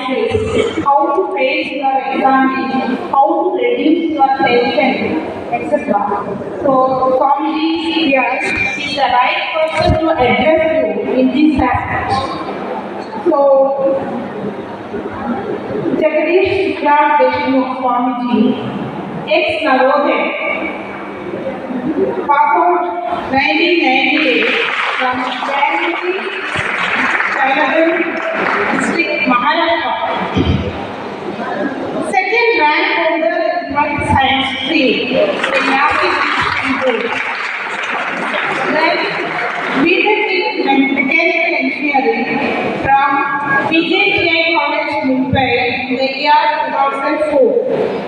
analysis, how to face your examination, how to reduce your tension, etc. So, Swamiji here is the right person to address you in this aspect. So, Jagadish Vikrant Deshmukh Swamiji, ex-Navodaya, passed out 1998 from JNV, Kottayam district, Maharashtra. Second rank holder in Earth Science stream in Application. Then BTech in Mechanical Engineering from BJNV College, Mumbai in the year 2004.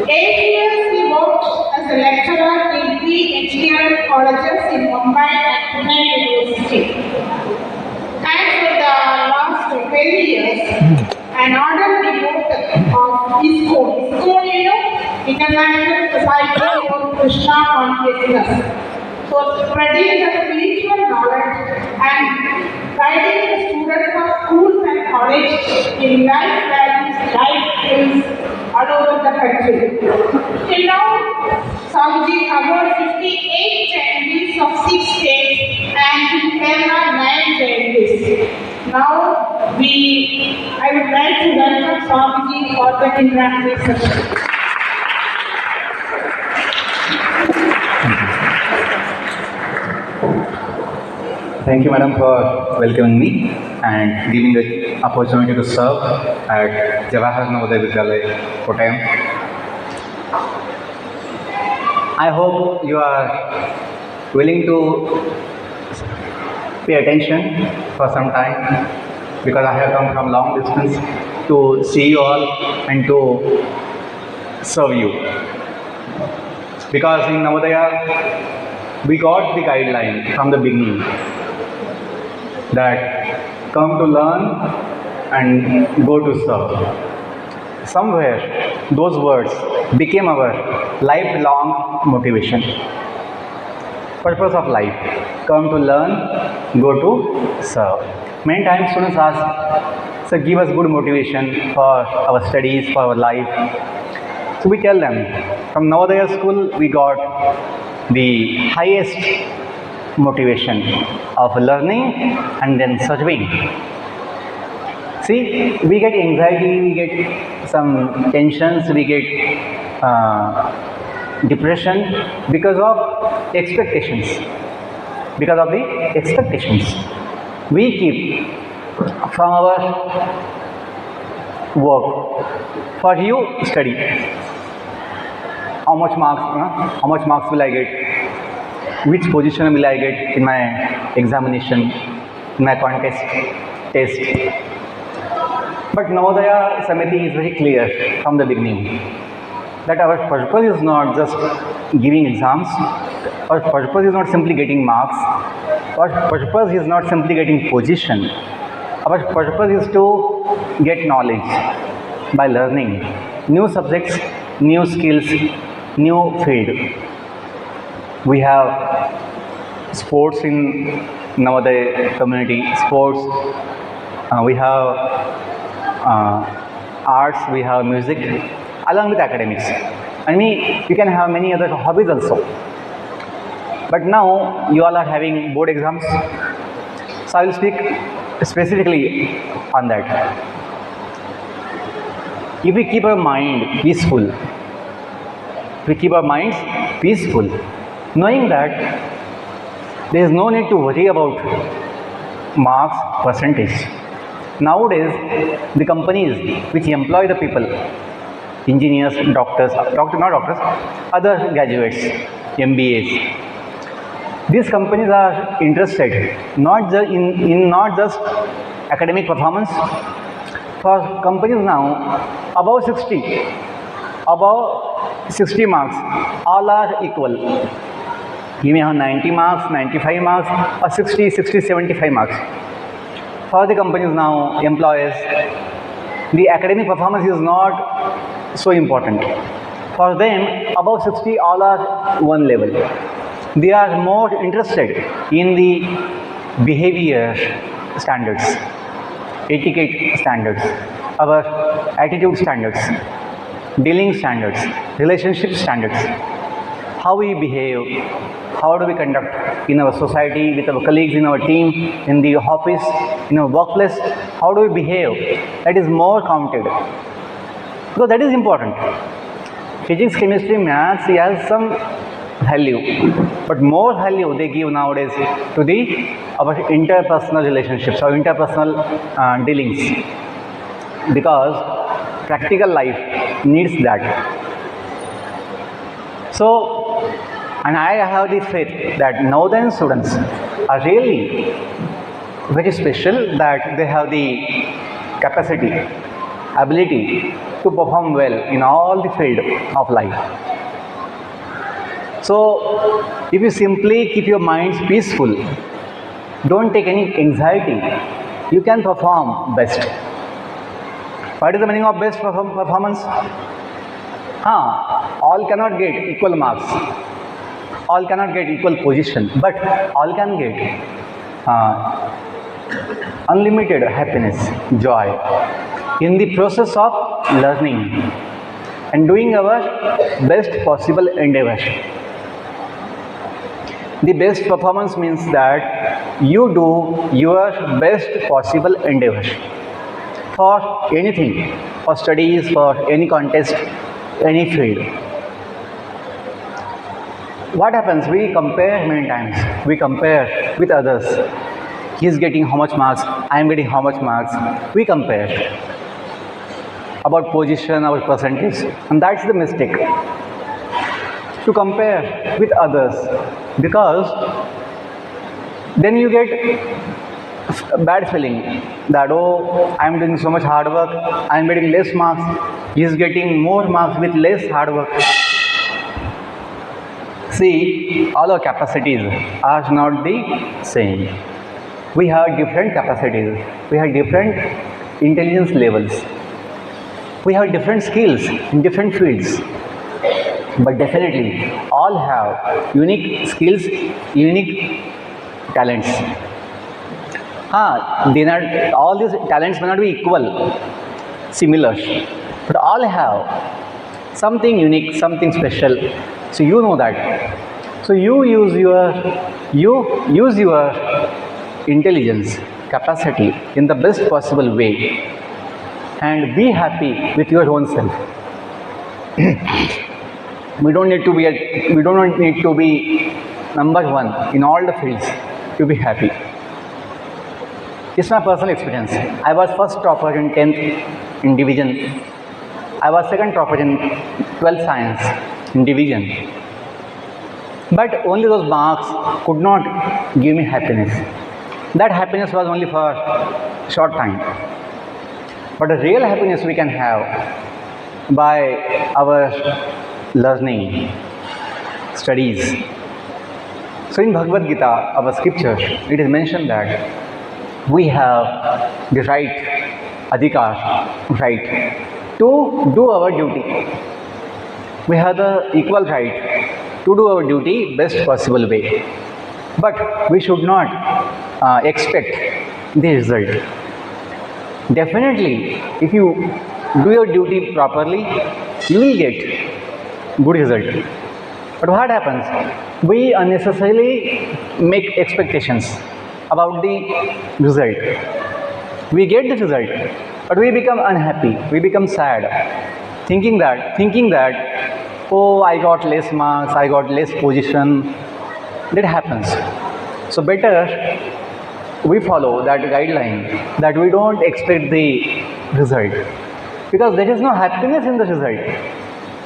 8 years he worked as a lecturer in 3 engineering colleges in Mumbai and Pune University. And for the last 20 years, an ardent devoter of ISKCON. ISKCON, International Society for Krishna Consciousness. So spreading the spiritual knowledge and guiding the students of schools and colleges in life values, life skills all over the country. Till now, Swamiji covered 58 JNVs of 6 states and in Kerala 9 JNVs. Now, I would like to welcome Swamiji for the interactive session. Thank you, madam, for welcoming me and giving the opportunity to serve at Motivational Talk, Kottayam. I hope you are willing to pay attention for some time because I have come from long distance to see you all and to serve you. Because in Navodaya, we got the guideline from the beginning that come to learn and go to serve. Somewhere those words became our lifelong motivation. Purpose of life, come to learn, go to serve. Many times students ask, sir, give us good motivation for our studies, for our life. So we tell them, from Navodaya school we got the highest motivation of learning and then serving. See, we get anxiety, we get some tensions, we get depression because of expectations. Because of the expectations we keep from our work. For you, study. How much marks will I get? Which position will I get in my examination, in my contest, test? But Navodaya Samiti is very clear from the beginning that our purpose is not just giving exams, our purpose is not simply getting marks, our purpose is not simply getting position, our purpose is to get knowledge by learning new subjects, new skills, new field. We have sports in Navodaya community, sports, we have arts, we have music, along with academics. And you can have many other hobbies also. But now you all are having board exams, so I will speak specifically on that. If we keep our mind peaceful, knowing that there is no need to worry about marks, percentage. Nowadays, the companies which employ the people, engineers, other graduates, MBAs, these companies are interested not just academic performance. For companies now, above 60 marks, all are equal. You may have 90 marks, 95 marks, or 60, 75 marks. For the companies now, employers, the academic performance is not so important. For them, above 60, all are one level. They are more interested in the behavior standards. etiquette standards, our attitude standards, dealing standards, relationship standards, how we behave, how do we conduct in our society, with our colleagues, in our team, in the office, in our workplace, how do we behave? That is more counted. So that is important. Physics, chemistry, maths has some value, but more value they give nowadays to the our interpersonal relationships, our interpersonal dealings, because practical life needs that. So, and I have the faith that Northern students are really very special, that they have the capacity, ability to perform well in all the field of life. So, if you simply keep your minds peaceful, don't take any anxiety, you can perform best. What is the meaning of best performance? All cannot get equal marks, all cannot get equal position, but all can get unlimited happiness, joy in the process of learning and doing our best possible endeavor. The best performance means that you do your best possible endeavor for anything, for studies, for any contest, any field. What happens? We compare many times. We compare with others. He is getting how much marks, I am getting how much marks. We compare about position, our percentage, and that's the mistake. To compare with others, because then you get a bad feeling that, oh, I am doing so much hard work, I am getting less marks, he is getting more marks with less hard work. See, all our capacities are not the same. We have different capacities, we have different intelligence levels, we have different skills in different fields. But definitely, all have unique skills, unique talents. All these talents may not be equal, similar, but all have something unique, something special. So you know that. So you use your intelligence, capacity in the best possible way, and be happy with your own self. We don't need to be number one in all the fields to be happy. It's my personal experience. I was first topper in 10th in division. I was second topper in 12th science in division. But only those marks could not give me happiness. That happiness was only for a short time. But the real happiness we can have by our learning, studies. So in Bhagavad Gita, our scripture, it is mentioned that we have the right, adhikar, right to do our duty. We have the equal right to do our duty best possible way. But we should not expect the result. Definitely, if you do your duty properly, you will get good result. But what happens? We unnecessarily make expectations about the result. We get the result, but we become unhappy, we become sad, thinking that, oh, I got less marks, I got less position. That happens. So better we follow that guideline, that we don't expect the result, because there is no happiness in the result.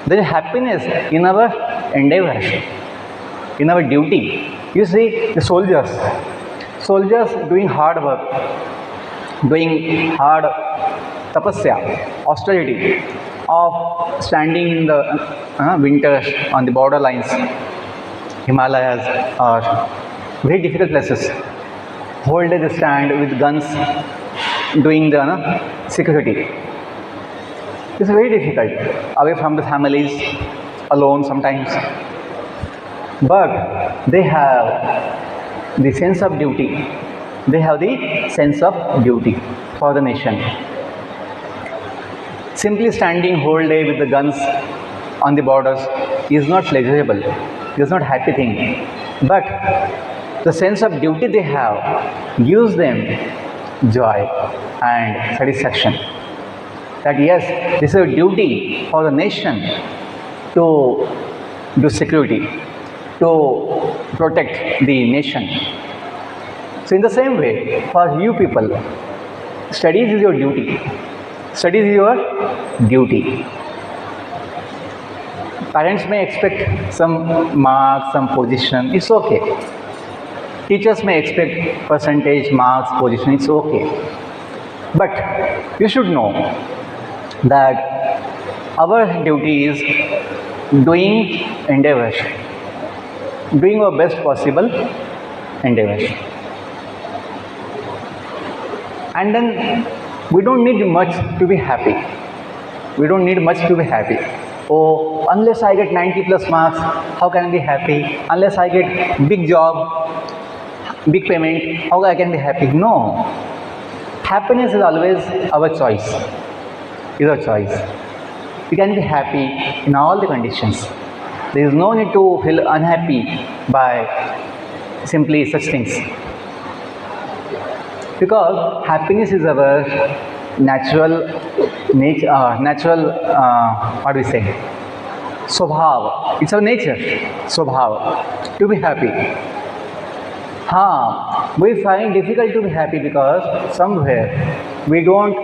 There is happiness in our endeavor, in our duty. You see, the soldiers doing hard work, doing hard tapasya, austerity, of standing in the winters on the borderlines, Himalayas, or very difficult places. Whole day they stand with guns, doing the security. It's very difficult, away from the families, alone sometimes. But they have the sense of duty. They have the sense of duty. for the nation. Simply standing whole day with the guns on the borders is not pleasurable, it is not happy thing. But the sense of duty they have gives them joy and satisfaction. That yes, this is a duty for the nation to do security, to protect the nation. So in the same way, for you people, studies is your duty. Studies is your duty. Parents may expect some marks, some position, it's okay. Teachers may expect percentage, marks, position, it's okay. But you should know that our duty is doing endeavors, doing our best possible endeavors. And then we don't need much to be happy. We don't need much to be happy. Oh, unless I get 90 plus marks, how can I be happy? Unless I get big job, big payment, how I can be happy? No. Happiness is always our choice. Is our choice. We can be happy in all the conditions. There is no need to feel unhappy by simply such things. Because happiness is our natural nature, what do we say? Swabhav. It's our nature, Swabhav, to be happy. We find difficult to be happy because somewhere we don't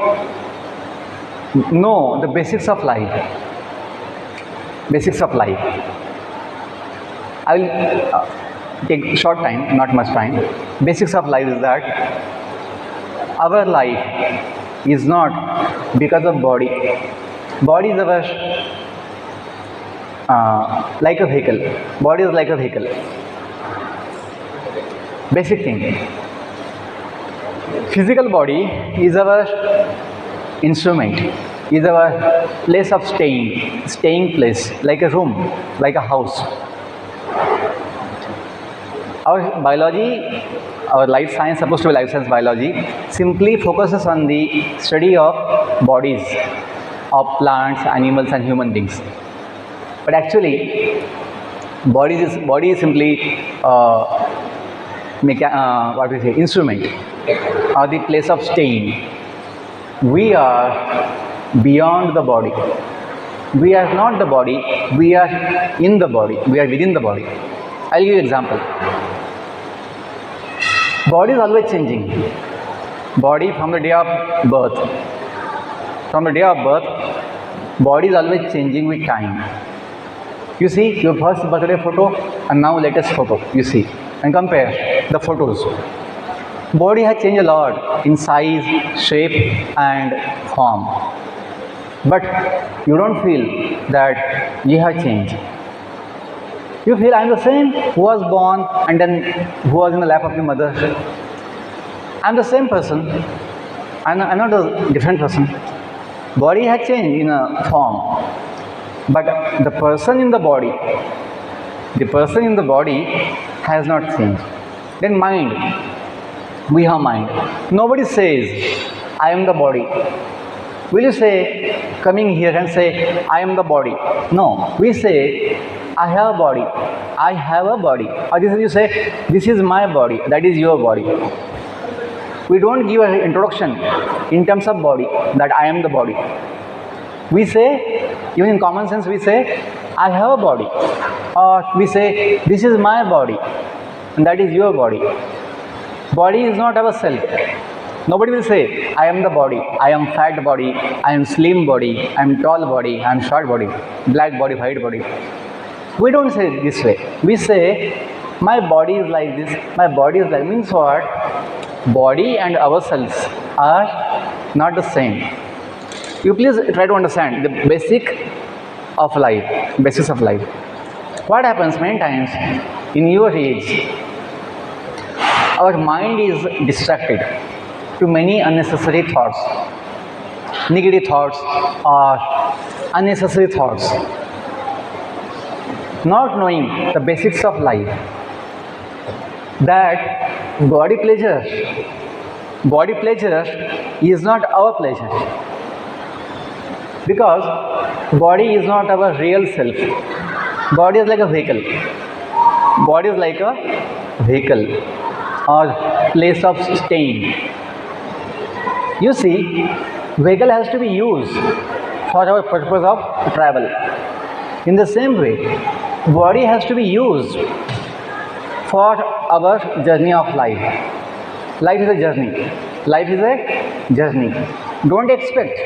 know the basics of life. Basics of life. I will take short time, not much time. Basics of life is that our life is not because of body. Body is our like a vehicle. Body is like a vehicle. Basic thing. Physical body is our instrument, is our place of staying place, like a room, like a house. Our biology, our life science, supposed to be life science biology, simply focuses on the study of bodies of plants, animals and human beings. But actually, body is simply what we say, instrument or the place of staying. We are beyond the body. We are not the body, we are in the body, we are within the body. I'll give you an example. Body is always changing. Body from the day of birth. From the day of birth, body is always changing with time. You see your first birthday photo and now latest photo, you see, and compare the photos. Body has changed a lot in size, shape and form. But you don't feel that you have changed. You feel I am the same who was born and then who was in the lap of your mother. I am the same person. I am not a different person. Body has changed in a form. But the person in the body has not changed. Then mind, we have mind. Nobody says, I am the body. Will you say, coming here and say, I am the body? No, we say, I have a body. I have a body. Or this is you say, this is my body, that is your body. We don't give an introduction in terms of body, that I am the body. We say, even in common sense, we say, I have a body. Or we say, this is my body, and that is your body. Body is not our self. Nobody will say, I am the body, I am fat body, I am slim body, I am tall body, I am short body, black body, white body. We don't say it this way. We say, my body is like this, my body is like, means what? Body and ourselves are not the same. You please try to understand the basics of life. What happens many times in your age, our mind is distracted to many unnecessary thoughts, negative thoughts or unnecessary thoughts. Not knowing the basics of life, that body pleasure body pleasure is not our pleasure, because body is not our real self. Body is like a vehicle. Body is like a vehicle or place of staying. You see, vehicle has to be used for our purpose of travel. In the same way, body has to be used for our journey of life. Life is a journey. Life is a journey. Don't expect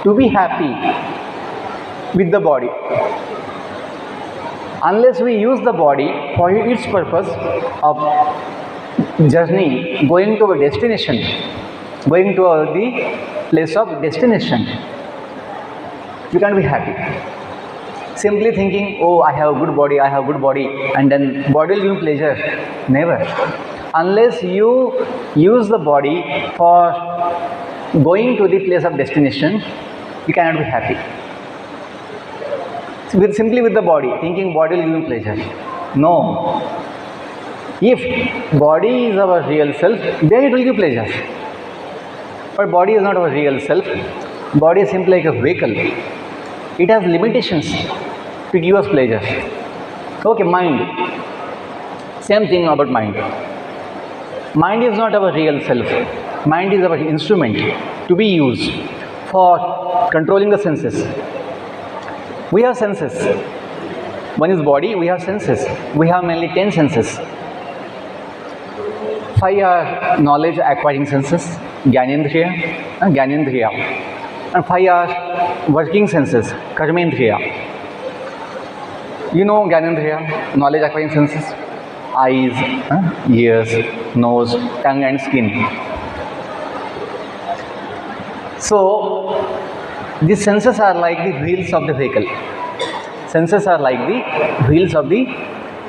to be happy with the body unless we use the body for its purpose of journey, going to a destination, going to the place of destination. You can't be happy simply thinking, oh, I have a good body, I have a good body, and then body will give pleasure. Never. Unless you use the body for going to the place of destination, you cannot be happy. Simply with the body, thinking body will give me pleasure. No. If body is our real self, then it will give pleasure. But body is not our real self. Body is simply like a vehicle. It has limitations to give us pleasure. Okay, mind. Same thing about mind. Mind is not our real self. Mind is our instrument to be used for controlling the senses. We have senses. One is body, we have senses. We have mainly 10 senses. 5 are knowledge acquiring senses, Jnanendriya and Jnanendriya. And 5 are working senses, Karmendriya. You know Jnanendriya, knowledge acquiring senses, eyes, ears, nose, tongue and skin. So, the senses are like the wheels of the vehicle. Senses are like the wheels of the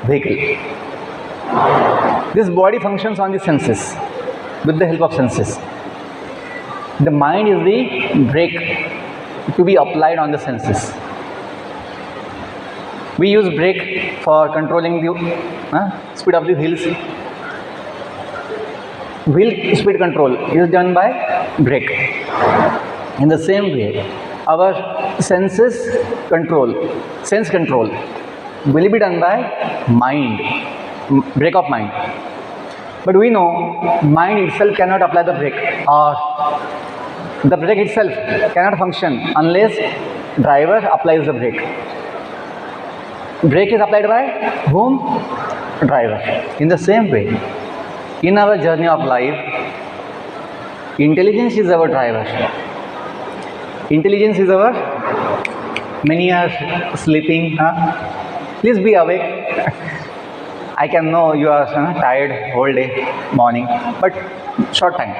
vehicle. This body functions on the senses with the help of senses. The mind is the brake to be applied on the senses. We use brake for controlling the speed of the wheels. Wheel speed control is done by brake. In the same way, our sense control will be done by mind, brake of mind. But we know mind itself cannot apply the brake, or the brake itself cannot function unless driver applies the brake. Brake is applied by whom? Driver. In the same way, in our journey of life, intelligence is our driver. Intelligence is our, many are sleeping, please be awake. I can know you are tired whole day, morning, but short time.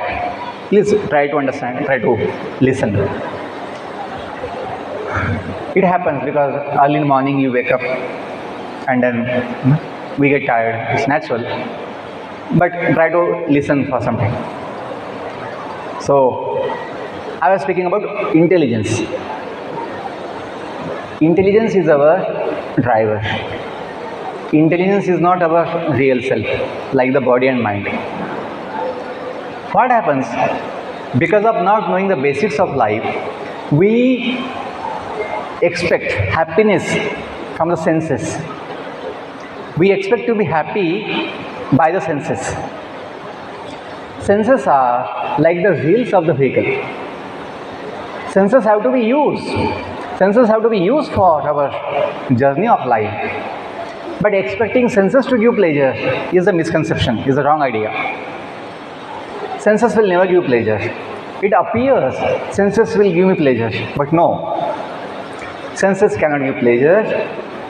Please try to understand, try to listen. It happens because early in the morning you wake up and then we get tired, it's natural. But try to listen for some time. So, I was speaking about intelligence. Intelligence is our driver. Intelligence is not our real self, like the body and mind. What happens? Because of not knowing the basics of life, we expect happiness from the senses. We expect to be happy by the senses. Senses are like the wheels of the vehicle. Senses have to be used. Senses have to be used for our journey of life. But expecting senses to give pleasure is a misconception, is a wrong idea. Senses will never give pleasure. It appears senses will give me pleasure, but no. Senses cannot give pleasure.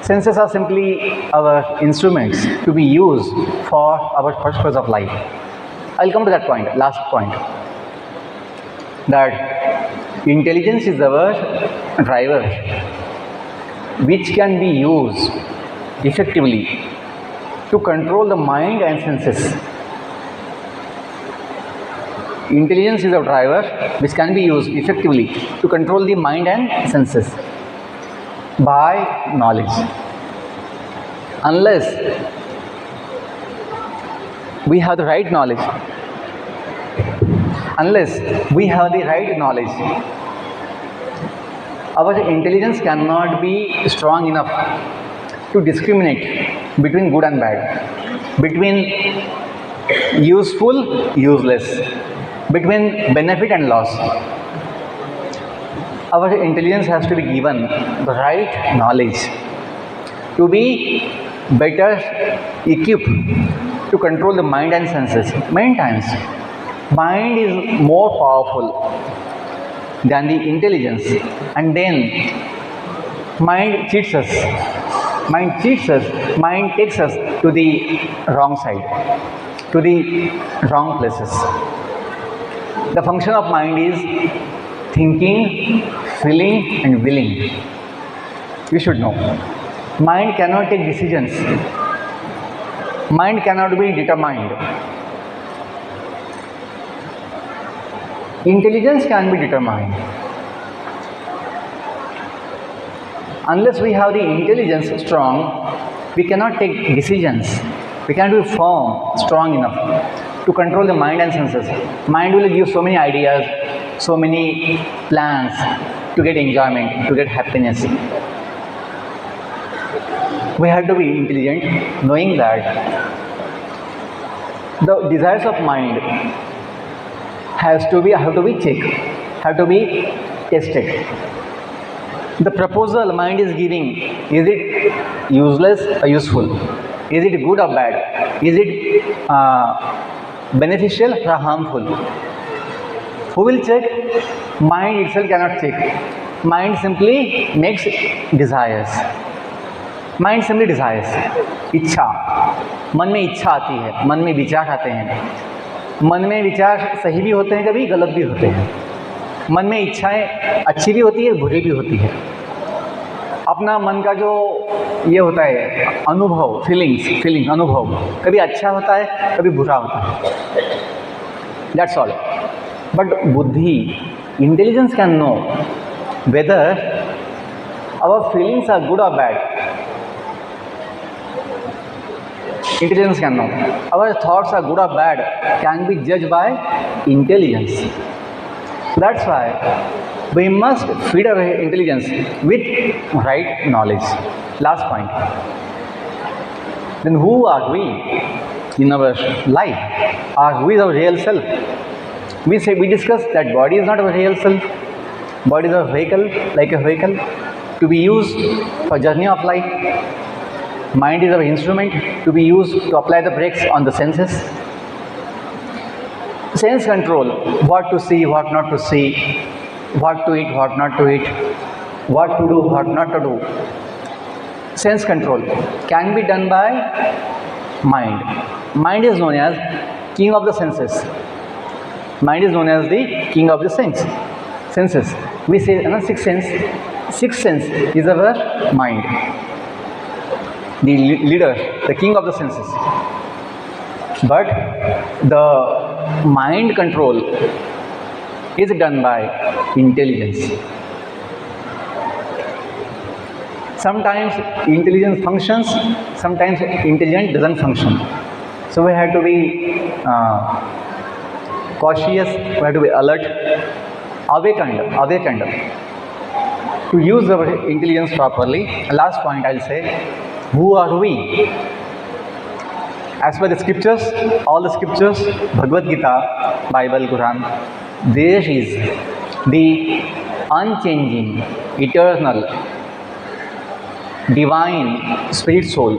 Senses are simply our instruments to be used for our purpose of life. I'll come to that point, last point. That intelligence is our driver, which can be used effectively to control the mind and senses. Intelligence is a driver which can be used effectively to control the mind and senses by knowledge. Unless we have the right knowledge, unless we have the right knowledge. Our intelligence cannot be strong enough to discriminate between good and bad, between useful, useless, between benefit and loss. Our intelligence has to be given the right knowledge to be better equipped to control the mind and senses. Many times, mind is more powerful than the intelligence, and then mind cheats us. Mind cheats us. Mind takes us to the wrong side, to the wrong places. The function of mind is thinking, feeling, and willing. You should know. Mind cannot take decisions. Mind cannot be determined. Intelligence can be determined. Unless we have the intelligence strong, we cannot take decisions. We cannot be firm, strong enough to control the mind and senses. Mind will give so many ideas, so many plans to get enjoyment, to get happiness. We have to be intelligent, knowing that the desires of mind have to be checked, have to be tested. The proposal mind is giving, is it useless or useful? Is it good or bad? Is it beneficial or harmful? Who will check? Mind itself cannot check. Mind simply makes desires. Mind simply desires, इच्छा, मन में इच्छा आती है, मन में विचार आते हैं, मन में विचार सही भी होते हैं, कभी गलत भी होते हैं, मन में इच्छाएं अच्छी भी होती है, बुरी भी होती है. अपना मन का जो ये होता है अनुभव, फीलिंग अनुभव, कभी अच्छा होता है, कभी बुरा होता है. That's all. बट बुद्धि, intelligence can know whether our feelings are good और bad. Intelligence can know. Our thoughts are good or bad can be judged by intelligence. That's why we must feed our intelligence with right knowledge. Last point. Then who are we in our life? Who is our real self? We discuss that body is not our real self. Body is a vehicle, like a vehicle, to be used for journey of life. Mind is our instrument to be used to apply the brakes on the senses. Sense control, what to see, what not to see, what to eat, what not to eat, what to do, what not to do. Sense control can be done by mind. Mind is known as king of the senses. Mind is known as the king of the senses. We say sixth sense. Sixth sense is our mind. The leader, the king of the senses. But the mind control is done by intelligence. Sometimes intelligence functions, sometimes intelligence doesn't function. So we have to be cautious, we have to be alert, awakened to use our intelligence properly. Last point I'll say, who are we? As per the scriptures, all the scriptures, Bhagavad Gita, Bible, Quran, there is the unchanging, eternal, divine spirit soul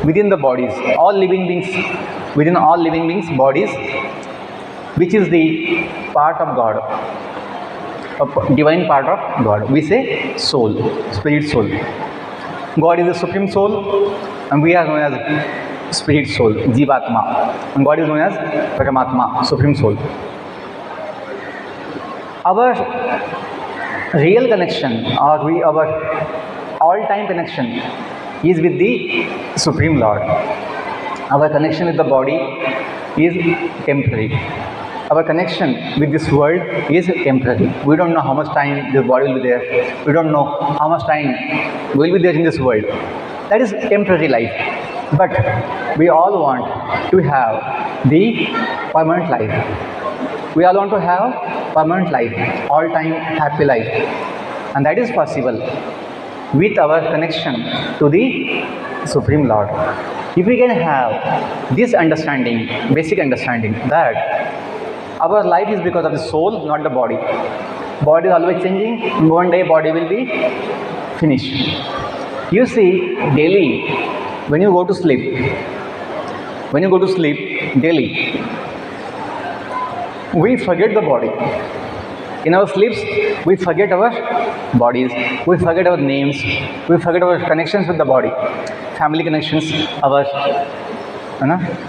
within the bodies, all living beings, within all living beings' bodies, which is the part of God, a divine part of God. We say soul, spirit soul. God is the supreme soul, and we are known as spirit soul, Jivatma, and God is known as Paramatma, supreme soul. Our real connection, or our all-time connection, is with the Supreme Lord. Our connection with the body is temporary. Our connection with this world is temporary. We don't know how much time this body will be there. We don't know how much time we will be there in this world. That is temporary life. But we all want to have the permanent life. We all want to have permanent life, all-time happy life. And that is possible with our connection to the Supreme Lord. If we can have this understanding, basic understanding that our life is because of the soul, not the body. Body is always changing. One day body will be finished. You see, daily, when you go to sleep daily, we forget the body. In our sleeps, we forget our bodies, we forget our names, we forget our connections with the body, family connections, our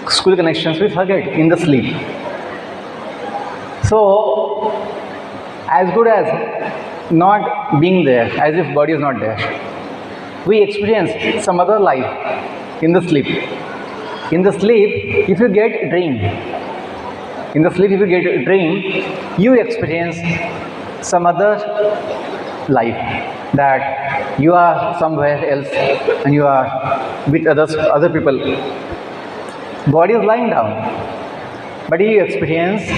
school connections, we forget in the sleep. So, as good as not being there, as if body is not there, we experience some other life in the sleep. In the sleep, if you get dream, you experience some other life, that you are somewhere else and you are with other people. Body is lying down, but you experience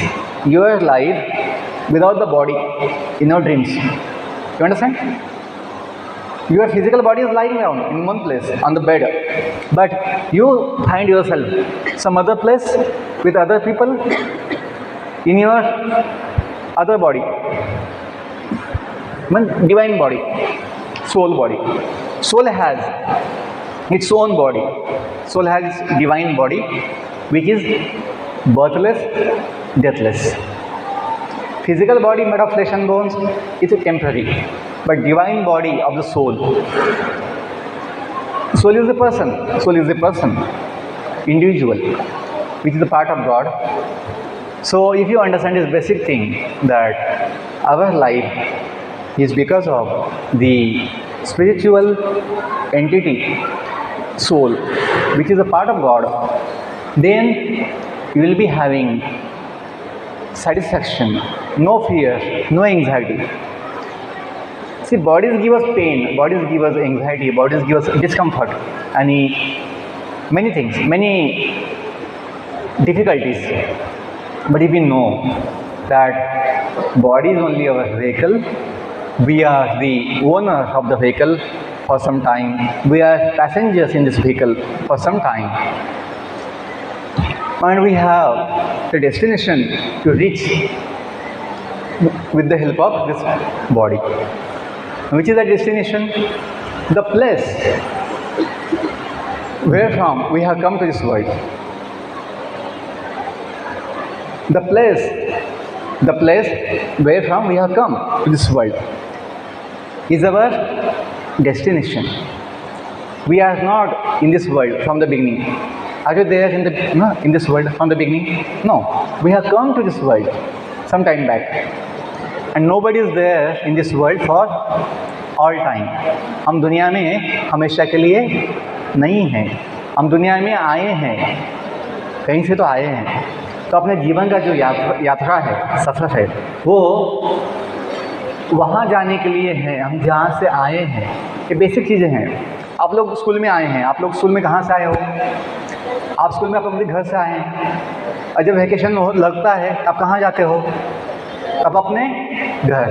your life without the body in your dreams. You understand? Your physical body is lying down in one place on the bed, but you find yourself some other place with other people in your other body, divine body, soul body. Soul has its own body. Soul has its divine body, which is birthless, deathless. Physical body made of flesh and bones is temporary, but divine body of the soul. Soul is the person, individual, which is the part of God. So if you understand this basic thing, that our life is because of the spiritual entity, soul, which is a part of God, then you will be having satisfaction, no fear, no anxiety. See, bodies give us pain, bodies give us anxiety, bodies give us discomfort, many things, many difficulties. But if we know that body is only our vehicle, we are the owner of the vehicle for some time, we are passengers in this vehicle for some time, and we have the destination to reach with the help of this body. Which is the destination? The place where from we have come to this world. The place where from we have come to this world is our destination. We are not in this world from the beginning. Are you there in this world from the beginning? No. We have come to this world some time back. And nobody is there in this world for all time. हम दुनिया में हमेशा के लिए नहीं हैं. हम दुनिया में आए हैं, कहीं से तो आए हैं. तो अपने जीवन का जो यात्रा है, सफ़र है, वो वहाँ जाने के लिए है. हम जहाँ से आए हैं, ये बेसिक चीज़ें हैं. आप लोग स्कूल में आए हैं. आप लोग स्कूल में कहाँ से आए हो? आप स्कूल में आप अपने घर से आए हैं. और जब वैकेशन लगता है, आप कहाँ जाते हो? अब अपने घर.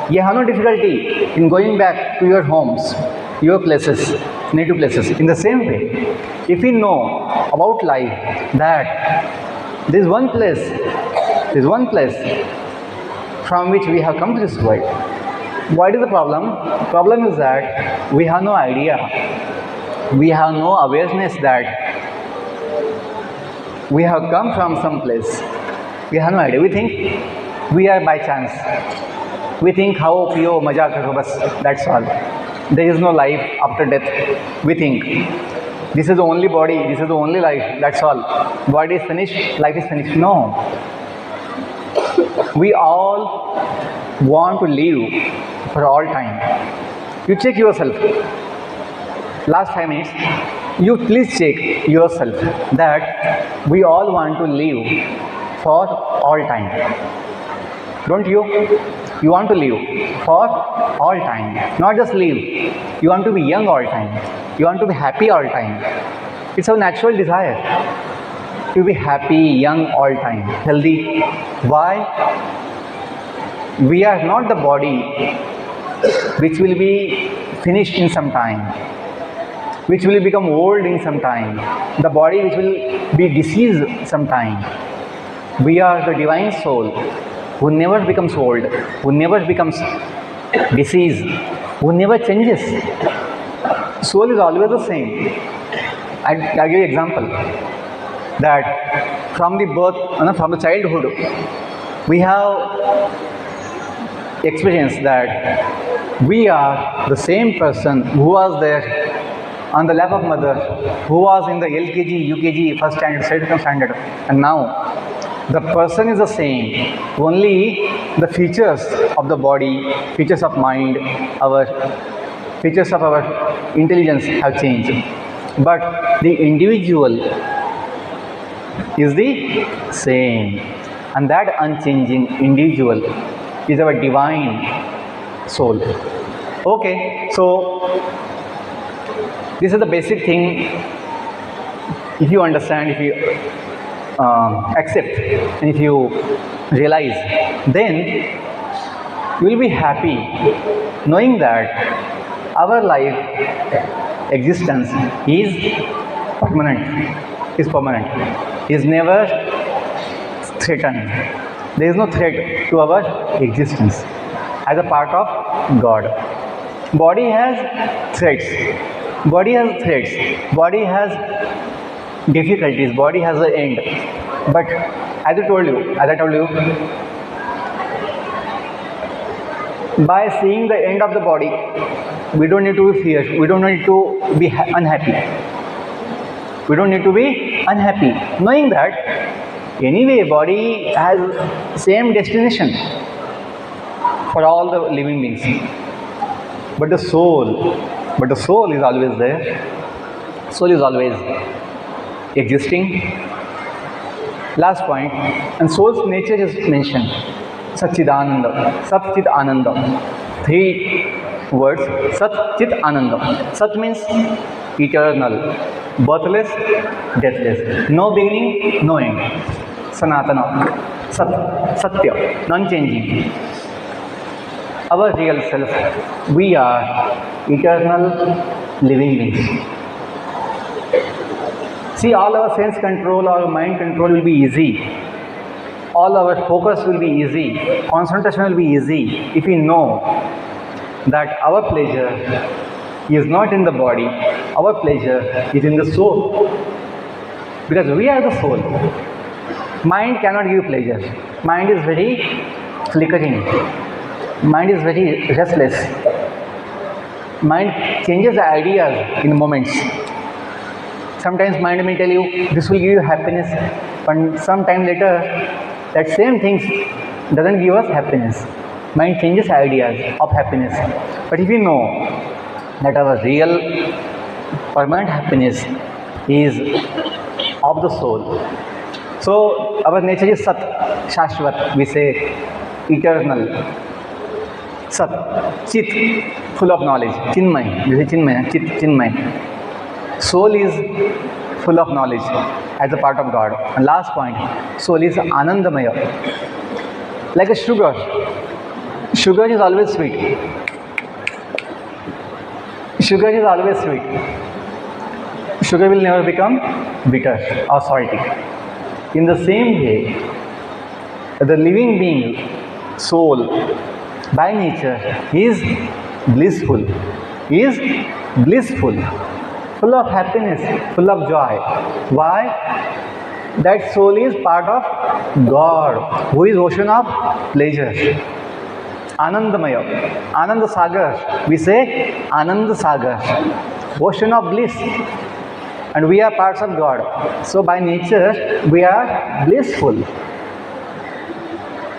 You have no difficulty in going back to your homes, your places, native places. In the same way, if we know about life, that there is one place from which we have come to this world. What is the problem? Problem is that we have no idea. We have no awareness that we have come from some place. We have no idea. We think we are by chance. We think khao, piyo, maja karo, bas, that's all. There is no life after death. We think this is the only body, this is the only life, that's all. Body is finished, life is finished. No. We all want to live for all time. You check yourself. Last 5 minutes, you please check yourself that we all want to live for all time. Don't you? You want to live for all time. Not just live. You want to be young all time. You want to be happy all time. It's our natural desire to be happy, young all time, healthy. Why? We are not the body which will be finished in some time, which will become old in some time, the body which will be diseased sometime. We are the divine soul who never becomes old, who never becomes diseased, who never changes. Soul is always the same. I'll give you an example that from the birth, from the childhood, we have experienced that we are the same person who was there on the lap of mother, who was in the LKG, UKG, first standard, second standard, and now the person is the same. Only the features of the body, features of mind, our features of our intelligence have changed. But the individual is the same, and that unchanging individual is our divine soul. Okay, so this is the basic thing. If you understand, if you accept, and if you realize, then you will be happy knowing that our life existence is permanent, is never threatened. There is no threat to our existence as a part of God. Body has threats. Body has difficulties, body has an end. But as I told you, by seeing the end of the body, we don't need to be fear, we don't need to be unhappy. We don't need to be unhappy, knowing that anyway body has same destination for all the living beings. But the soul is always there. Soul is always existing. Last point, and soul's nature is mentioned. Satchidananda, Sat Chit Ananda. 3 words, Sat Chit Ananda. Sat means eternal, birthless, deathless, no beginning, no end. Sanatana, Sat, Satya, non-changing. Our real self, we are eternal living beings. See, all our sense control, our mind control will be easy. All our focus will be easy. Concentration will be easy if we know that our pleasure is not in the body, our pleasure is in the soul. Because we are the soul. Mind cannot give pleasure. Mind is very flickering. Mind is very restless. Mind changes the ideas in moments. Sometimes mind may tell you this will give you happiness, but some time later that same things doesn't give us happiness. Mind changes ideas of happiness. But if we know that our real permanent happiness is of the soul, so our nature is Sat, Shashvat, we say eternal. Sat, Chit, full of knowledge, Chinmay, we say Chinmay, Chit, Chinmay. Soul is full of knowledge as a part of God. And last point, soul is Anandamaya. Like a sugar. Sugar is always sweet. Sugar is always sweet. Sugar will never become bitter or salty. In the same way, the living being, soul, by nature, is blissful. Full of happiness, full of joy. Why? That soul is part of God, who is ocean of pleasure. Anandamaya, Ananda Sagar. We say Ananda Sagar, ocean of bliss. And we are parts of God. So by nature, we are blissful.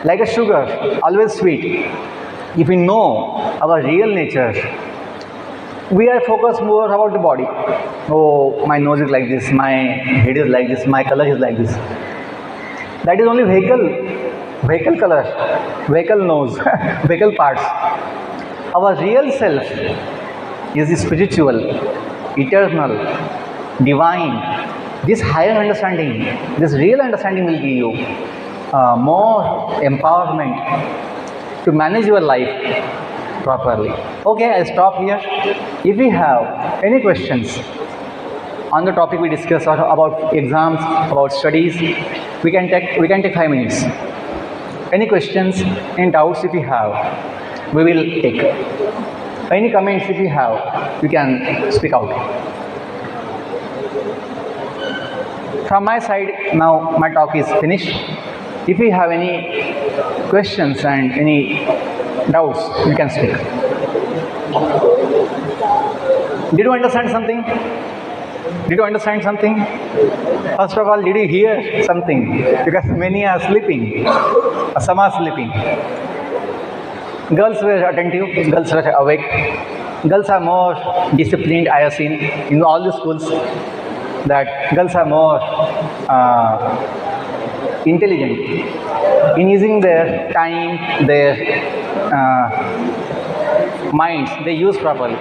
Like a sugar, always sweet. If we know our real nature, we are focused more about the body. Oh, my nose is like this, my head is like this, my color is like this. That is only vehicle color, vehicle nose, vehicle parts. Our real self is spiritual, eternal, divine. This higher understanding, this real understanding will give you more empowerment to manage your life properly. Okay, I stop here. If we have any questions on the topic we discussed or about exams, about studies, we can take 5 minutes. Any questions, any doubts if you have, we will take. Any comments if you have, you can speak out. From my side, now my talk is finished. If you have any questions and any doubts, you can speak. Did you understand something? Did you understand something? First of all, did you hear something? Because many are sleeping, some are sleeping. Girls were attentive, girls were awake. Girls are more disciplined, I have seen in all the schools that girls are more intelligent in using their time, their minds, they use properly.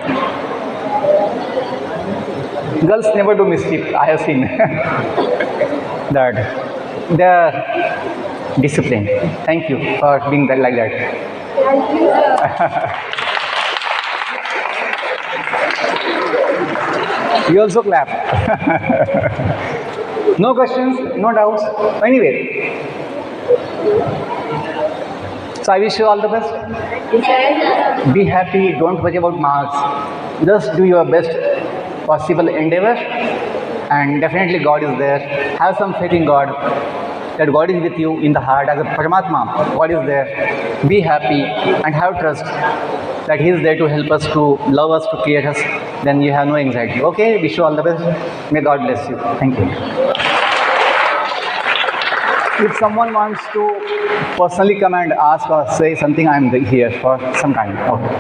Girls never do mischief, I have seen that they are disciplined. Thank you for being that, like that. You also clap. No questions, no doubts. Anyway, so I wish you all the best. Be happy, don't worry about marks. Just do your best possible endeavor, and definitely God is there. Have some faith in God, that God is with you in the heart as a Paramatma. God is there. Be happy and have trust that He is there to help us, to love us, to create us. Then you have no anxiety. Okay, wish you all the best. May God bless you. Thank you. If someone wants to personally come and ask or say something, I am here for some time. Okay.